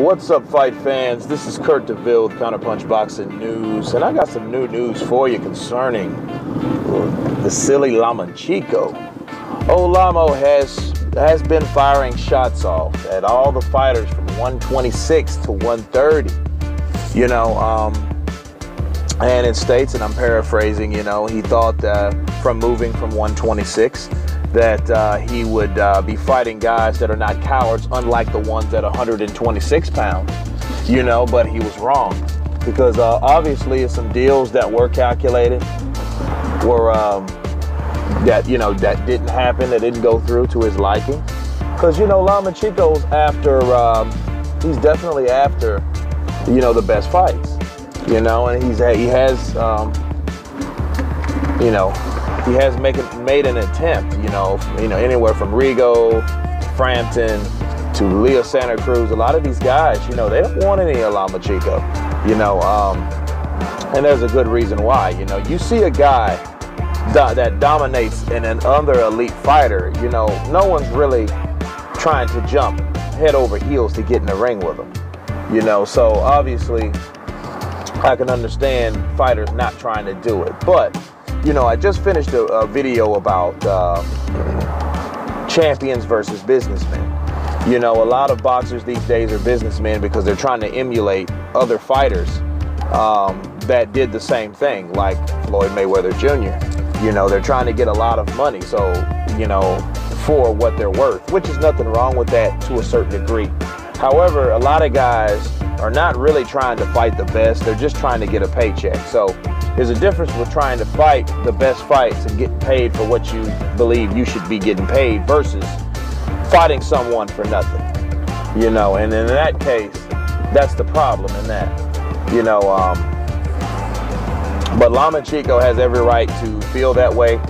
What's up, fight fans? This is Kurt DeVille with Counterpunch Boxing News, and I got some new news for you concerning the silly Lomachenko. Old Lomo has been firing shots off at all the fighters from 126 to 130. And it states, and I'm paraphrasing, he thought from moving from 126 that he would be fighting guys that are not cowards, unlike the ones at 126 pounds, but he was wrong, because obviously some deals that were calculated were that didn't happen, that didn't go through to his liking, because Lomachenko's after he's definitely after the best fights, and he has made an attempt, anywhere from Rigo, Frampton, to Leo Santa Cruz. A lot of these guys, they don't want any of Lomachenko, and there's a good reason why. You see a guy that dominates in an other elite fighter, no one's really trying to jump head over heels to get in the ring with him, so obviously I can understand fighters not trying to do it, but I just finished a video about champions versus businessmen. A lot of boxers these days are businessmen because they're trying to emulate other fighters that did the same thing, like Floyd Mayweather Jr. They're trying to get a lot of money, so, for what they're worth, which is nothing wrong with that to a certain degree. However, a lot of guys are not really trying to fight the best, they're just trying to get a paycheck. So there's a difference with trying to fight the best fights and getting paid for what you believe you should be getting paid versus fighting someone for nothing, and in that case, that's the problem in that, but Lomachenko has every right to feel that way.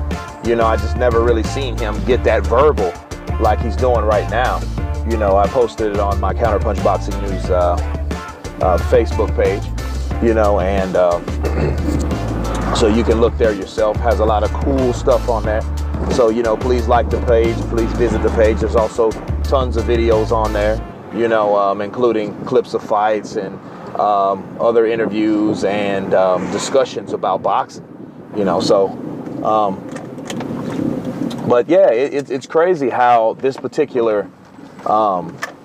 I just never really seen him get that verbal like he's doing right now. I posted it on my Counterpunch Boxing News Facebook page, and so you can look there yourself. Has a lot of cool stuff on there. So, please like the page, please visit the page. There's also tons of videos on there, including clips of fights and other interviews and discussions about boxing, but yeah, it's crazy how this particular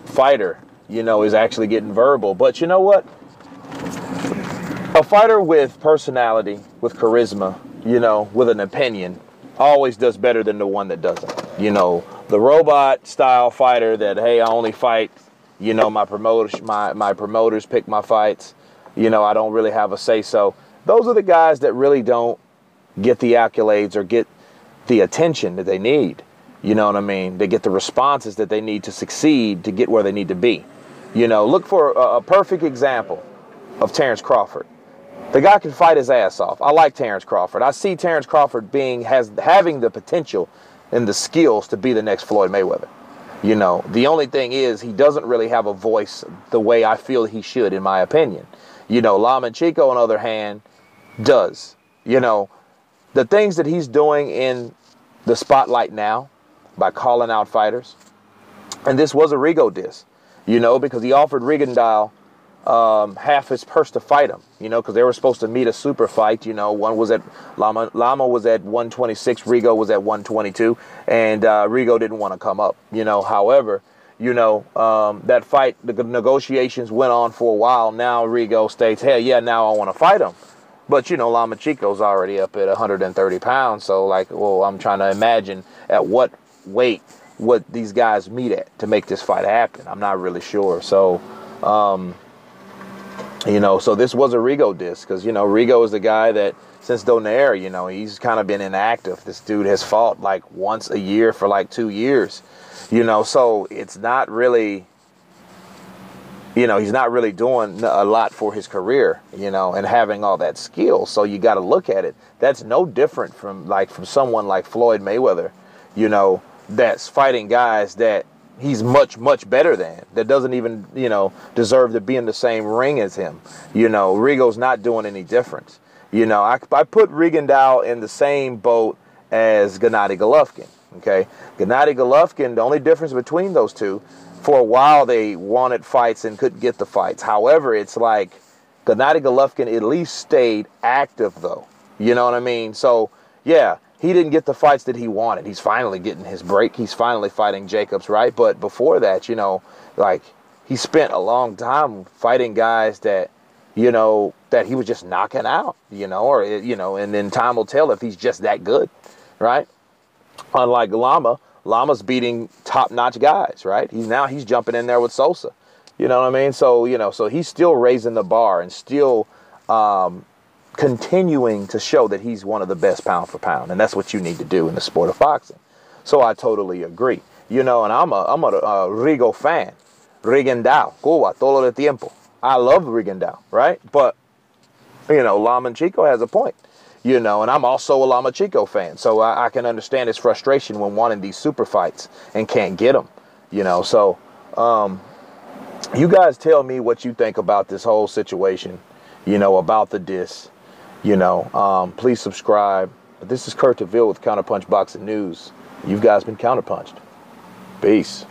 fighter, is actually getting verbal. But you know what? A fighter with personality, with charisma, with an opinion, always does better than the one that doesn't. The robot style fighter that, hey, I only fight, my promoters pick my fights, I don't really have a say-so. Those are the guys that really don't get the accolades or get the attention that they need. You know what I mean? They get the responses that they need to succeed to get where they need to be. Look for a perfect example of Terrence Crawford. The guy can fight his ass off. I like Terrence Crawford. I see Terrence Crawford having the potential and the skills to be the next Floyd Mayweather. The only thing is he doesn't really have a voice the way I feel he should, in my opinion. Lomachenko, on the other hand, does. The things that he's doing in the spotlight now by calling out fighters, and this was a Rigo diss, because he offered Rigondeaux half his purse to fight him, because they were supposed to meet a super fight. One was at Lama was at 126, Rigo was at 122, and Rigo didn't want to come up. However, that fight, the negotiations went on for a while. Now Rigo states, hey, yeah, now I want to fight him. But, Lomachenko's already up at 130 pounds. So, well, I'm trying to imagine at what weight would these guys meet at to make this fight happen. I'm not really sure. So, so this was a Rigo diss, because, Rigo is the guy that since Donaire, he's kind of been inactive. This dude has fought like once a year for like 2 years, so it's not really, he's not really doing a lot for his career, and having all that skill. So you got to look at it. That's no different from someone like Floyd Mayweather, that's fighting guys that he's much, much better than, that doesn't even, deserve to be in the same ring as him. Rigo's not doing any difference. I put Rigondeaux in the same boat as Gennady Golovkin. Okay, Gennady Golovkin, the only difference between those two for a while they wanted fights and couldn't get the fights. However, it's like Gennady Golovkin at least stayed active, though. You know what I mean? So, yeah, he didn't get the fights that he wanted. He's finally getting his break. He's finally fighting Jacobs, right? But before that, you know, like, he spent a long time fighting guys that, you know, that he was just knocking out, you know, or, you know, and then time will tell if he's just that good, right? Unlike Lama's beating top-notch guys, right? He's jumping in there with Sosa. You know what I mean? So, you know, so he's still raising the bar and still continuing to show that he's one of the best pound for pound. And that's what you need to do in the sport of boxing. So I totally agree. You know, and I'm a Rigo fan. Rigondeaux, Cuba, todo el tiempo. I love Rigondeaux, right? But, you know, Lomachenko has a point. You know, and I'm also a Lomachenko fan. So I can understand his frustration when wanting these super fights and can't get them. You know, so you guys tell me what you think about this whole situation, you know, about the diss. You know, please subscribe. This is Kurt DeVille with Counterpunch Boxing News. You guys been counterpunched. Peace.